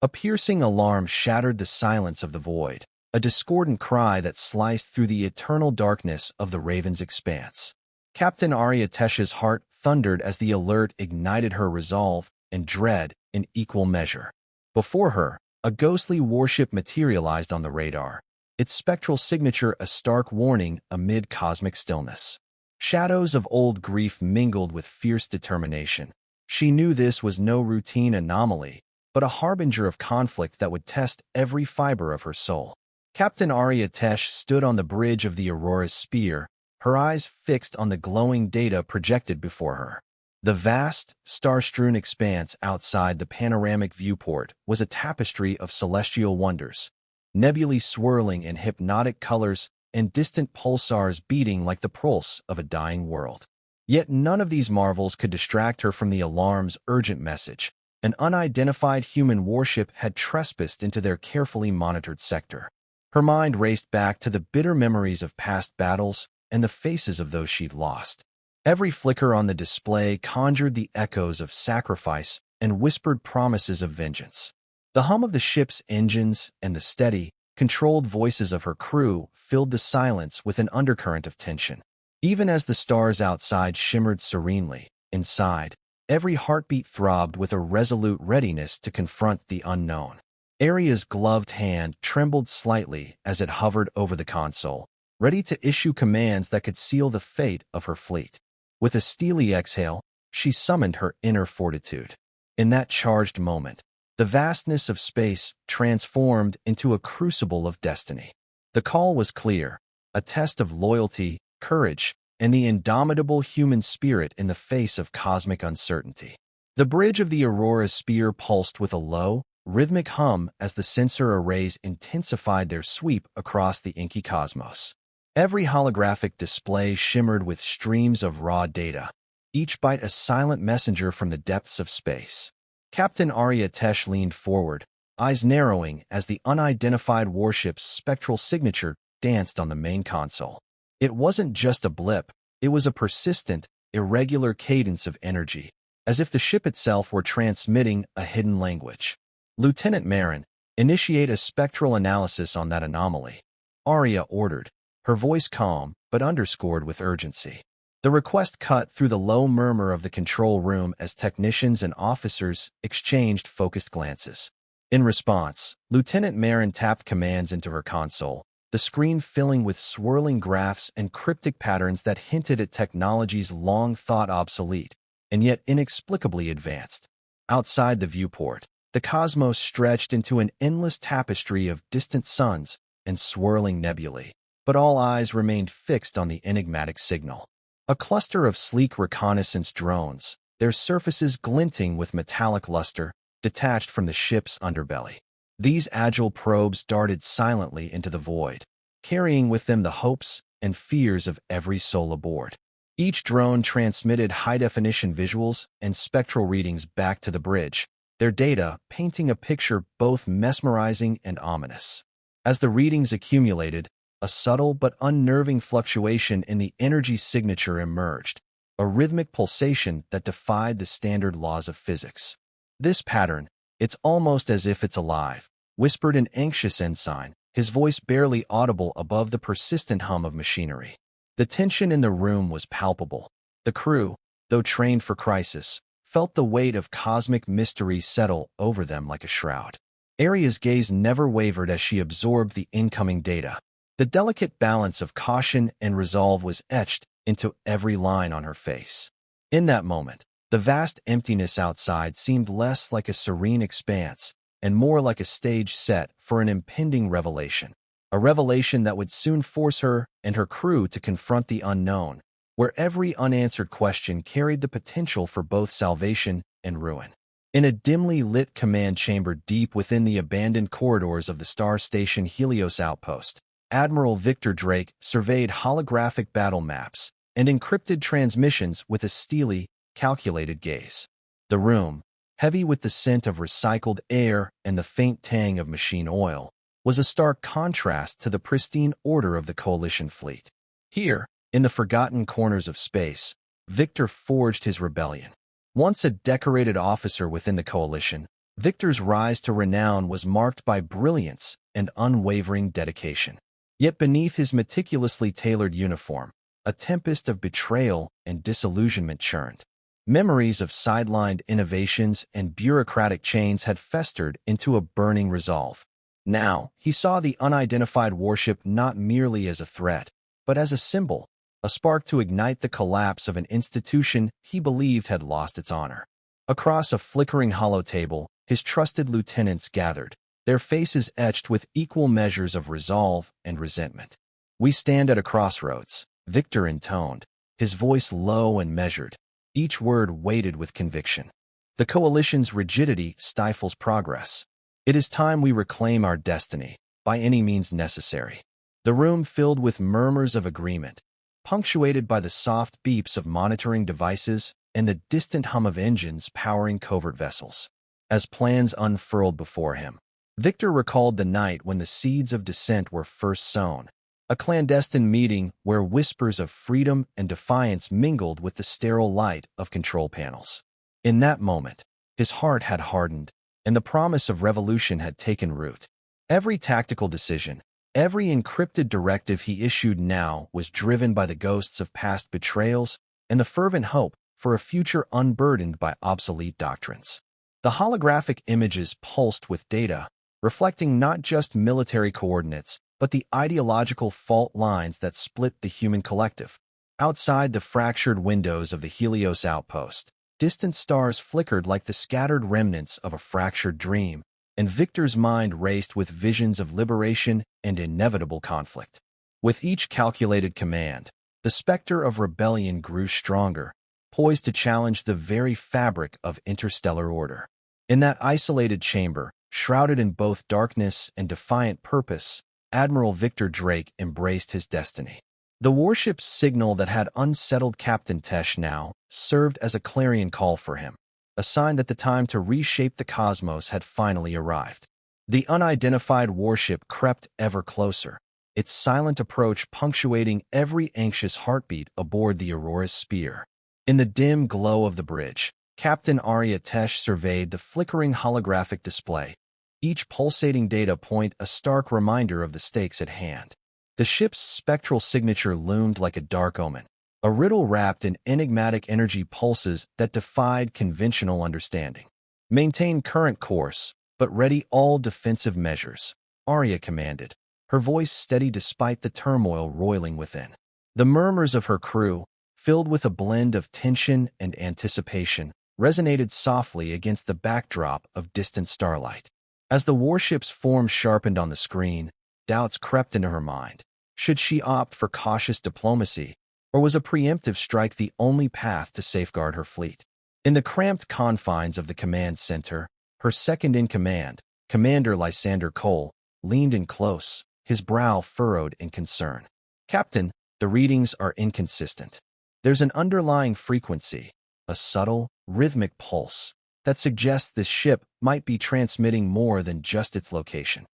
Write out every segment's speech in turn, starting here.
A piercing alarm shattered the silence of the void, a discordant cry that sliced through the eternal darkness of the Raven's expanse. Captain Arya Tesh's heart thundered as the alert ignited her resolve and dread in equal measure. Before her, a ghostly warship materialized on the radar, its spectral signature a stark warning amid cosmic stillness. Shadows of old grief mingled with fierce determination. She knew this was no routine anomaly, but a harbinger of conflict that would test every fiber of her soul. Captain Arya Tesh stood on the bridge of the Aurora's spear, her eyes fixed on the glowing data projected before her. The vast, star-strewn expanse outside the panoramic viewport was a tapestry of celestial wonders, nebulae swirling in hypnotic colors and distant pulsars beating like the pulse of a dying world. Yet none of these marvels could distract her from the alarm's urgent message. An unidentified human warship had trespassed into their carefully monitored sector. Her mind raced back to the bitter memories of past battles and the faces of those she'd lost. Every flicker on the display conjured the echoes of sacrifice and whispered promises of vengeance. The hum of the ship's engines and the steady, controlled voices of her crew filled the silence with an undercurrent of tension. Even as the stars outside shimmered serenely, inside, every heartbeat throbbed with a resolute readiness to confront the unknown. Arya's gloved hand trembled slightly as it hovered over the console, ready to issue commands that could seal the fate of her fleet. With a steely exhale, she summoned her inner fortitude. In that charged moment, the vastness of space transformed into a crucible of destiny. The call was clear, a test of loyalty, courage, and the indomitable human spirit in the face of cosmic uncertainty. The bridge of the Aurora's spear pulsed with a low, rhythmic hum as the sensor arrays intensified their sweep across the inky cosmos. Every holographic display shimmered with streams of raw data, each byte a silent messenger from the depths of space. Captain Arya Tesh leaned forward, eyes narrowing as the unidentified warship's spectral signature danced on the main console. It wasn't just a blip, it was a persistent, irregular cadence of energy, as if the ship itself were transmitting a hidden language. Lieutenant Marin, initiate a spectral analysis on that anomaly, Arya ordered, her voice calm but underscored with urgency. The request cut through the low murmur of the control room as technicians and officers exchanged focused glances. In response, Lieutenant Marin tapped commands into her console, the screen filling with swirling graphs and cryptic patterns that hinted at technologies long thought obsolete, and yet inexplicably advanced. Outside the viewport, the cosmos stretched into an endless tapestry of distant suns and swirling nebulae, but all eyes remained fixed on the enigmatic signal. A cluster of sleek reconnaissance drones, their surfaces glinting with metallic luster, detached from the ship's underbelly. These agile probes darted silently into the void, carrying with them the hopes and fears of every soul aboard. Each drone transmitted high-definition visuals and spectral readings back to the bridge, their data painting a picture both mesmerizing and ominous. As the readings accumulated, a subtle but unnerving fluctuation in the energy signature emerged, a rhythmic pulsation that defied the standard laws of physics. This pattern, it's almost as if it's alive, whispered an anxious ensign, his voice barely audible above the persistent hum of machinery. The tension in the room was palpable. The crew, though trained for crisis, felt the weight of cosmic mystery settle over them like a shroud. Arya's gaze never wavered as she absorbed the incoming data. The delicate balance of caution and resolve was etched into every line on her face. In that moment, the vast emptiness outside seemed less like a serene expanse and more like a stage set for an impending revelation. A revelation that would soon force her and her crew to confront the unknown, where every unanswered question carried the potential for both salvation and ruin. In a dimly lit command chamber deep within the abandoned corridors of the Star Station Helios outpost, Admiral Victor Drake surveyed holographic battle maps and encrypted transmissions with a steely, calculated gaze. The room, heavy with the scent of recycled air and the faint tang of machine oil, was a stark contrast to the pristine order of the Coalition fleet. Here, in the forgotten corners of space, Victor forged his rebellion. Once a decorated officer within the Coalition, Victor's rise to renown was marked by brilliance and unwavering dedication. Yet beneath his meticulously tailored uniform, a tempest of betrayal and disillusionment churned. Memories of sidelined innovations and bureaucratic chains had festered into a burning resolve. Now, he saw the unidentified warship not merely as a threat, but as a symbol, a spark to ignite the collapse of an institution he believed had lost its honor. Across a flickering holotable, his trusted lieutenants gathered, their faces etched with equal measures of resolve and resentment. "We stand at a crossroads," Victor intoned, his voice low and measured, each word weighted with conviction. "The coalition's rigidity stifles progress. It is time we reclaim our destiny, by any means necessary." The room filled with murmurs of agreement, punctuated by the soft beeps of monitoring devices and the distant hum of engines powering covert vessels. As plans unfurled before him, Victor recalled the night when the seeds of dissent were first sown, a clandestine meeting where whispers of freedom and defiance mingled with the sterile light of control panels. In that moment, his heart had hardened, and the promise of revolution had taken root. Every tactical decision, every encrypted directive he issued now was driven by the ghosts of past betrayals and the fervent hope for a future unburdened by obsolete doctrines. The holographic images pulsed with data, reflecting not just military coordinates, but the ideological fault lines that split the human collective. Outside the fractured windows of the Helios outpost, distant stars flickered like the scattered remnants of a fractured dream, and Victor's mind raced with visions of liberation and inevitable conflict. With each calculated command, the specter of rebellion grew stronger, poised to challenge the very fabric of interstellar order. In that isolated chamber, shrouded in both darkness and defiant purpose, Admiral Victor Drake embraced his destiny. The warship's signal that had unsettled Captain Tesh now served as a clarion call for him, a sign that the time to reshape the cosmos had finally arrived. The unidentified warship crept ever closer, its silent approach punctuating every anxious heartbeat aboard the Aurora's spear. In the dim glow of the bridge, Captain Arya Tesh surveyed the flickering holographic display, each pulsating data point a stark reminder of the stakes at hand. The ship's spectral signature loomed like a dark omen, a riddle wrapped in enigmatic energy pulses that defied conventional understanding. "Maintain current course, but ready all defensive measures," Arya commanded, her voice steady despite the turmoil roiling within. The murmurs of her crew, filled with a blend of tension and anticipation, resonated softly against the backdrop of distant starlight. As the warship's form sharpened on the screen, doubts crept into her mind. Should she opt for cautious diplomacy, or was a preemptive strike the only path to safeguard her fleet? In the cramped confines of the command center, her second-in-command, Commander Lysander Cole, leaned in close, his brow furrowed in concern. "Captain, the readings are inconsistent. There's an underlying frequency, a subtle, rhythmic pulse, that suggests this ship might be transmitting more than just its location."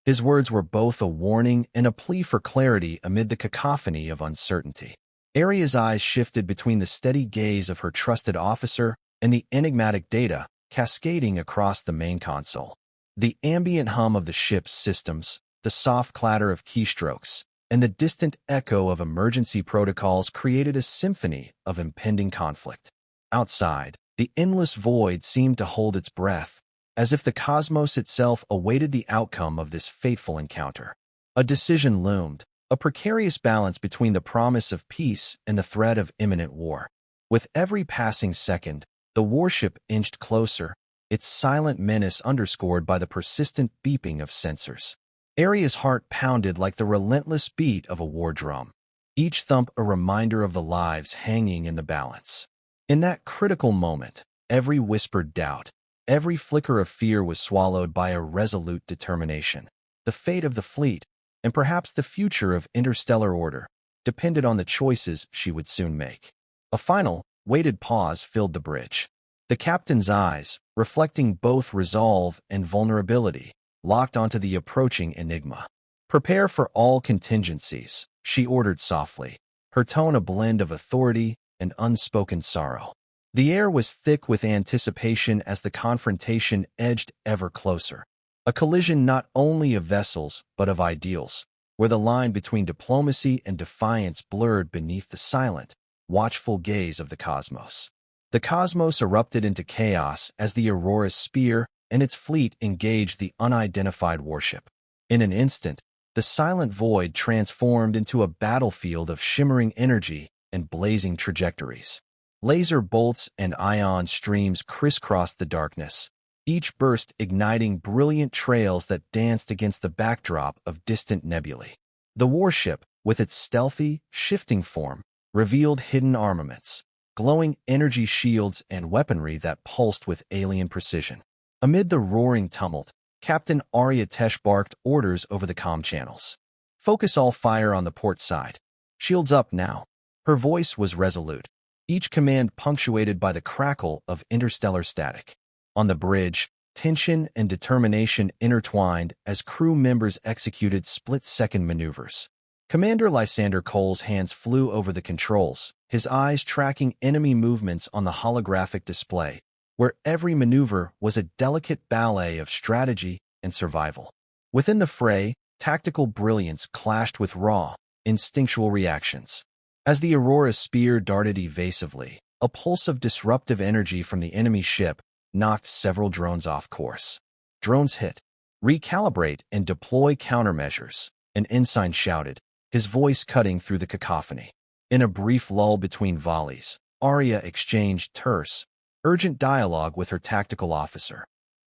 His words were both a warning and a plea for clarity amid the cacophony of uncertainty. Arya's eyes shifted between the steady gaze of her trusted officer and the enigmatic data cascading across the main console. The ambient hum of the ship's systems, the soft clatter of keystrokes, and the distant echo of emergency protocols created a symphony of impending conflict. Outside, the endless void seemed to hold its breath, as if the cosmos itself awaited the outcome of this fateful encounter. A decision loomed, a precarious balance between the promise of peace and the threat of imminent war. With every passing second, the warship inched closer, its silent menace underscored by the persistent beeping of sensors. Arya's heart pounded like the relentless beat of a war drum, each thump a reminder of the lives hanging in the balance. In that critical moment, every whispered doubt, every flicker of fear was swallowed by a resolute determination. The fate of the fleet, and perhaps the future of interstellar order, depended on the choices she would soon make. A final, weighted pause filled the bridge. The captain's eyes, reflecting both resolve and vulnerability, locked onto the approaching enigma. "Prepare for all contingencies," she ordered softly, her tone a blend of authority and unspoken sorrow. The air was thick with anticipation as the confrontation edged ever closer. A collision not only of vessels, but of ideals, where the line between diplomacy and defiance blurred beneath the silent, watchful gaze of the cosmos. The cosmos erupted into chaos as the Aurora's spear and its fleet engaged the unidentified warship. In an instant, the silent void transformed into a battlefield of shimmering energy and blazing trajectories. Laser bolts and ion streams crisscrossed the darkness, each burst igniting brilliant trails that danced against the backdrop of distant nebulae. The warship, with its stealthy, shifting form, revealed hidden armaments, glowing energy shields and weaponry that pulsed with alien precision. Amid the roaring tumult, Captain Arya Tesh barked orders over the comm channels. "Focus all fire on the port side. Shields up now." Her voice was resolute, each command punctuated by the crackle of interstellar static. On the bridge, tension and determination intertwined as crew members executed split-second maneuvers. Commander Lysander Cole's hands flew over the controls, his eyes tracking enemy movements on the holographic display, where every maneuver was a delicate ballet of strategy and survival. Within the fray, tactical brilliance clashed with raw, instinctual reactions. As the Aurora's spear darted evasively, a pulse of disruptive energy from the enemy ship knocked several drones off course. "Drones hit. Recalibrate and deploy countermeasures," an ensign shouted, his voice cutting through the cacophony. In a brief lull between volleys, Arya exchanged terse, urgent dialogue with her tactical officer.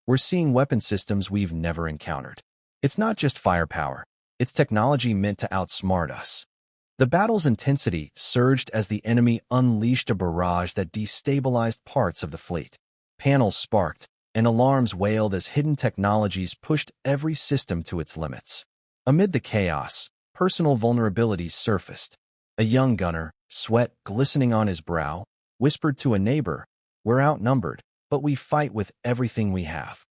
"We're seeing weapon systems we've never encountered. It's not just firepower, it's technology meant to outsmart us." The battle's intensity surged as the enemy unleashed a barrage that destabilized parts of the fleet. Panels sparked, and alarms wailed as hidden technologies pushed every system to its limits. Amid the chaos, personal vulnerabilities surfaced. A young gunner, sweat glistening on his brow, whispered to a neighbor, "We're outnumbered, but we fight with everything we have."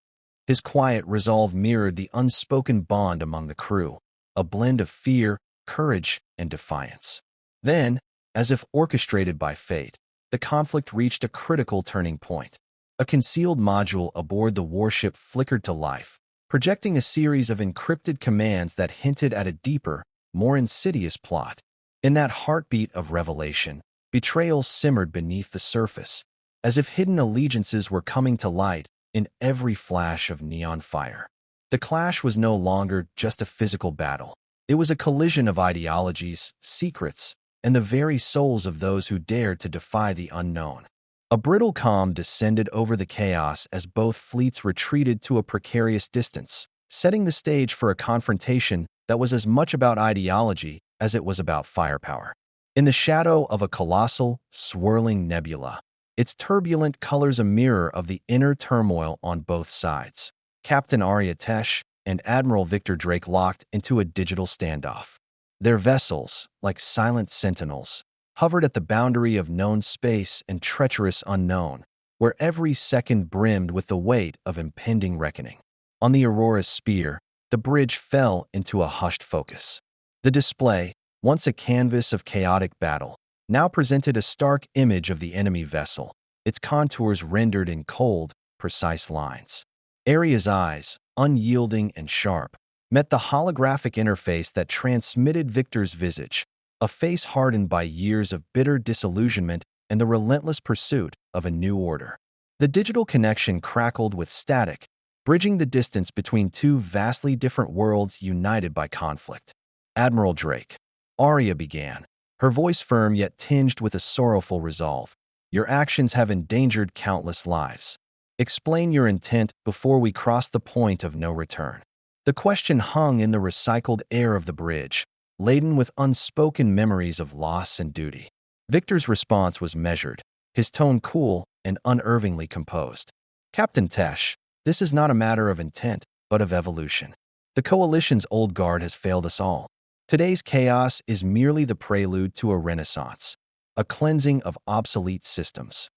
His quiet resolve mirrored the unspoken bond among the crew, a blend of fear, courage, and defiance. Then, as if orchestrated by fate, the conflict reached a critical turning point. A concealed module aboard the warship flickered to life, projecting a series of encrypted commands that hinted at a deeper, more insidious plot. In that heartbeat of revelation, betrayal simmered beneath the surface, as if hidden allegiances were coming to light in every flash of neon fire. The clash was no longer just a physical battle. It was a collision of ideologies, secrets, and the very souls of those who dared to defy the unknown. A brittle calm descended over the chaos as both fleets retreated to a precarious distance, setting the stage for a confrontation that was as much about ideology as it was about firepower. In the shadow of a colossal, swirling nebula, its turbulent colors a mirror of the inner turmoil on both sides, Captain Arya Tesh and Admiral Victor Drake locked into a digital standoff. Their vessels, like silent sentinels, hovered at the boundary of known space and treacherous unknown, where every second brimmed with the weight of impending reckoning. On the Aurora's spear, the bridge fell into a hushed focus. The display, once a canvas of chaotic battle, now presented a stark image of the enemy vessel, its contours rendered in cold, precise lines. Arya's eyes, unyielding and sharp, met the holographic interface that transmitted Victor's visage, a face hardened by years of bitter disillusionment and the relentless pursuit of a new order. The digital connection crackled with static, bridging the distance between two vastly different worlds united by conflict. "Admiral Drake," Arya began, her voice firm yet tinged with a sorrowful resolve, "your actions have endangered countless lives. Explain your intent before we cross the point of no return." The question hung in the recycled air of the bridge, laden with unspoken memories of loss and duty. Victor's response was measured, his tone cool and unervingly composed. "Captain Tesh, this is not a matter of intent, but of evolution. The Coalition's old guard has failed us all. Today's chaos is merely the prelude to a renaissance, a cleansing of obsolete systems."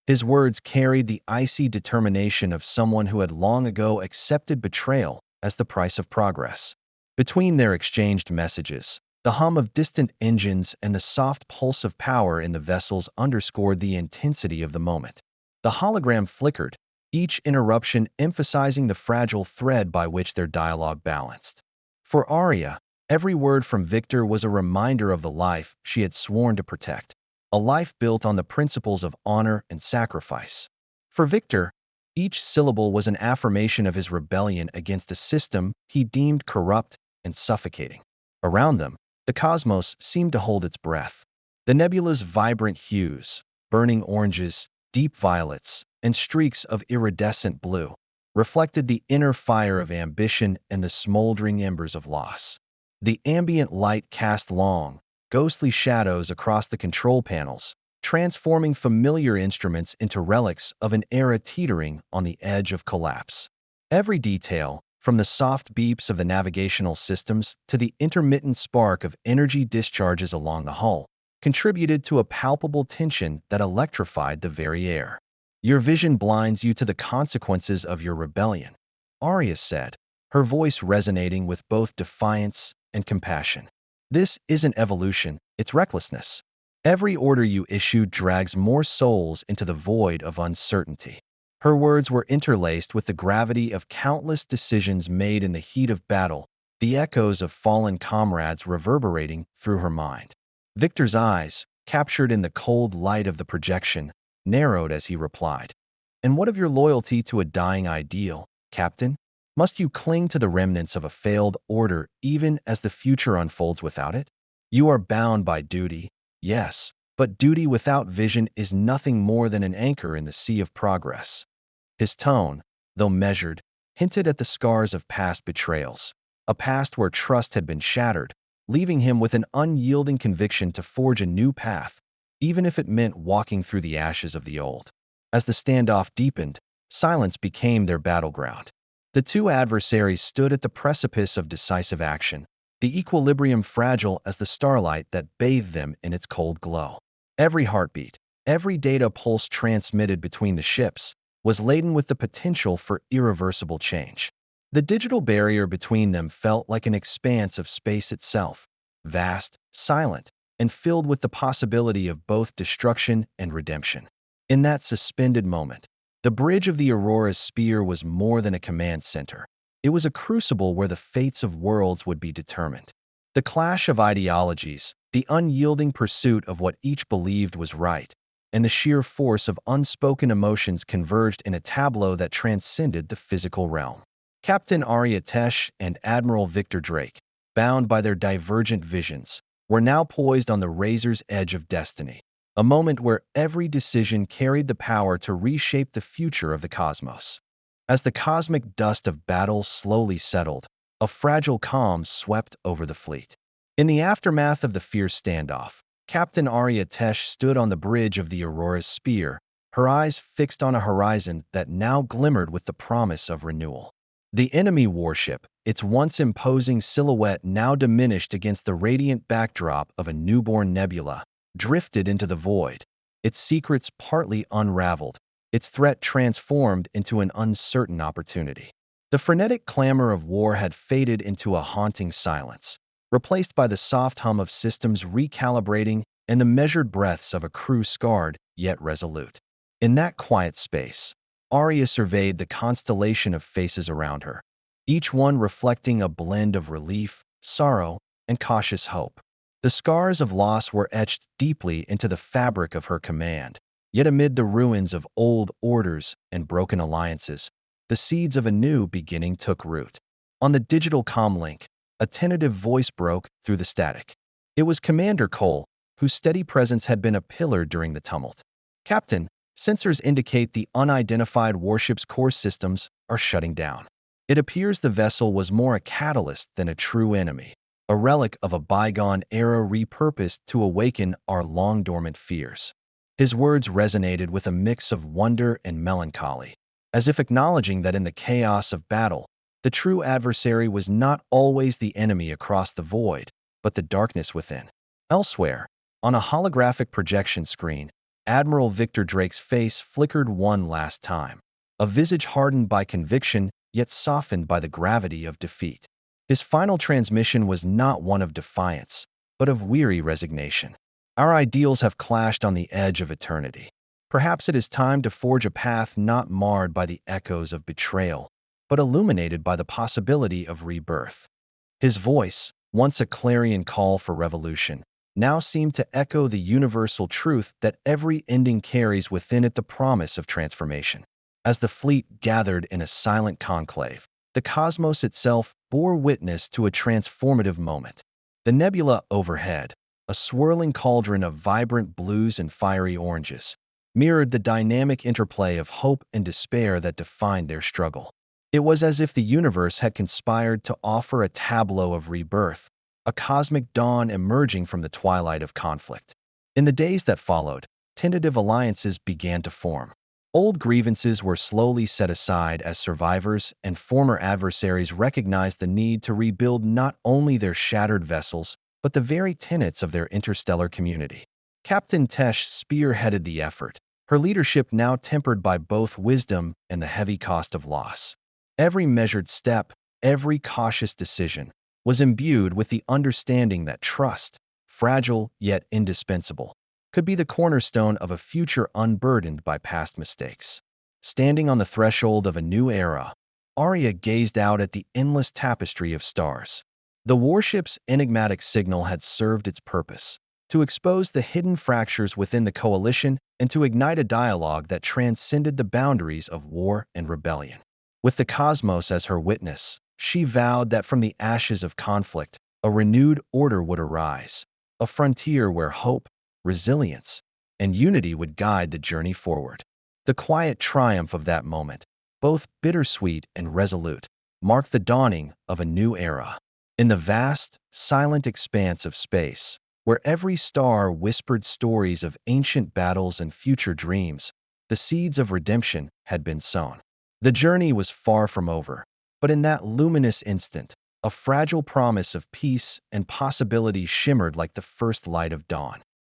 His words carried the icy determination of someone who had long ago accepted betrayal as the price of progress. Between their exchanged messages, The hum of distant engines and the soft pulse of power in the vessels underscored the intensity of the moment. The hologram flickered, each interruption emphasizing the fragile thread by which their dialogue balanced. For Arya, every word from Victor was a reminder of the life she had sworn to protect, a life built on the principles of honor and sacrifice. For Victor, each syllable was an affirmation of his rebellion against a system he deemed corrupt and suffocating. Around them, the cosmos seemed to hold its breath. The nebula's vibrant hues, burning oranges, deep violets, and streaks of iridescent blue, reflected the inner fire of ambition and the smoldering embers of loss. The ambient light cast long, ghostly shadows across the control panels, transforming familiar instruments into relics of an era teetering on the edge of collapse. Every detail, from the soft beeps of the navigational systems to the intermittent spark of energy discharges along the hull, contributed to a palpable tension that electrified the very air. "Your vision blinds you to the consequences of your rebellion," Arya said, her voice resonating with both defiance and compassion. "This isn't evolution, it's recklessness. Every order you issue drags more souls into the void of uncertainty." Her words were interlaced with the gravity of countless decisions made in the heat of battle, the echoes of fallen comrades reverberating through her mind. Victor's eyes, captured in the cold light of the projection, narrowed as he replied, "And what of your loyalty to a dying ideal, Captain? Must you cling to the remnants of a failed order even as the future unfolds without it? You are bound by duty, yes, but duty without vision is nothing more than an anchor in the sea of progress." His tone, though measured, hinted at the scars of past betrayals, a past where trust had been shattered, leaving him with an unyielding conviction to forge a new path, even if it meant walking through the ashes of the old. As the standoff deepened, silence became their battleground. The two adversaries stood at the precipice of decisive action, the equilibrium fragile as the starlight that bathed them in its cold glow. Every heartbeat, every data pulse transmitted between the ships, was laden with the potential for irreversible change. The digital barrier between them felt like an expanse of space itself, vast, silent, and filled with the possibility of both destruction and redemption. In that suspended moment, the bridge of the Aurora's spear was more than a command center. It was a crucible where the fates of worlds would be determined. The clash of ideologies, the unyielding pursuit of what each believed was right, and the sheer force of unspoken emotions converged in a tableau that transcended the physical realm. Captain Arya Tesh and Admiral Victor Drake, bound by their divergent visions, were now poised on the razor's edge of destiny, a moment where every decision carried the power to reshape the future of the cosmos. As the cosmic dust of battle slowly settled, a fragile calm swept over the fleet. In the aftermath of the fierce standoff, Captain Arya Tesh stood on the bridge of the Aurora's spear, her eyes fixed on a horizon that now glimmered with the promise of renewal. The enemy warship, its once imposing silhouette now diminished against the radiant backdrop of a newborn nebula, drifted into the void, its secrets partly unraveled, its threat transformed into an uncertain opportunity. The frenetic clamor of war had faded into a haunting silence, replaced by the soft hum of systems recalibrating and the measured breaths of a crew scarred yet resolute. In that quiet space, Arya surveyed the constellation of faces around her, each one reflecting a blend of relief, sorrow, and cautious hope. The scars of loss were etched deeply into the fabric of her command, yet amid the ruins of old orders and broken alliances, the seeds of a new beginning took root. On the digital comlink, a tentative voice broke through the static. It was Commander Cole, whose steady presence had been a pillar during the tumult. "Captain, sensors indicate the unidentified warship's core systems are shutting down. It appears the vessel was more a catalyst than a true enemy, a relic of a bygone era repurposed to awaken our long-dormant fears." His words resonated with a mix of wonder and melancholy, as if acknowledging that in the chaos of battle, the true adversary was not always the enemy across the void, but the darkness within. Elsewhere, on a holographic projection screen, Admiral Victor Drake's face flickered one last time, a visage hardened by conviction yet softened by the gravity of defeat. His final transmission was not one of defiance, but of weary resignation. Our ideals have clashed on the edge of eternity. Perhaps it is time to forge a path not marred by the echoes of betrayal, but illuminated by the possibility of rebirth. His voice, once a clarion call for revolution, now seemed to echo the universal truth that every ending carries within it the promise of transformation. As the fleet gathered in a silent conclave, the cosmos itself bore witness to a transformative moment. The nebula overhead, a swirling cauldron of vibrant blues and fiery oranges, mirrored the dynamic interplay of hope and despair that defined their struggle. It was as if the universe had conspired to offer a tableau of rebirth, a cosmic dawn emerging from the twilight of conflict. In the days that followed, tentative alliances began to form. Old grievances were slowly set aside as survivors and former adversaries recognized the need to rebuild not only their shattered vessels, but the very tenets of their interstellar community. Captain Tesh spearheaded the effort, her leadership now tempered by both wisdom and the heavy cost of loss. Every measured step, every cautious decision, was imbued with the understanding that trust, fragile yet indispensable, could be the cornerstone of a future unburdened by past mistakes. Standing on the threshold of a new era, Arya gazed out at the endless tapestry of stars. The warship's enigmatic signal had served its purpose, to expose the hidden fractures within the coalition and to ignite a dialogue that transcended the boundaries of war and rebellion. With the cosmos as her witness, she vowed that from the ashes of conflict, a renewed order would arise, a frontier where hope, resilience, and unity would guide the journey forward. The quiet triumph of that moment, both bittersweet and resolute, marked the dawning of a new era. In the vast, silent expanse of space, where every star whispered stories of ancient battles and future dreams, the seeds of redemption had been sown. The journey was far from over, but in that luminous instant, a fragile promise of peace and possibility shimmered like the first light of dawn.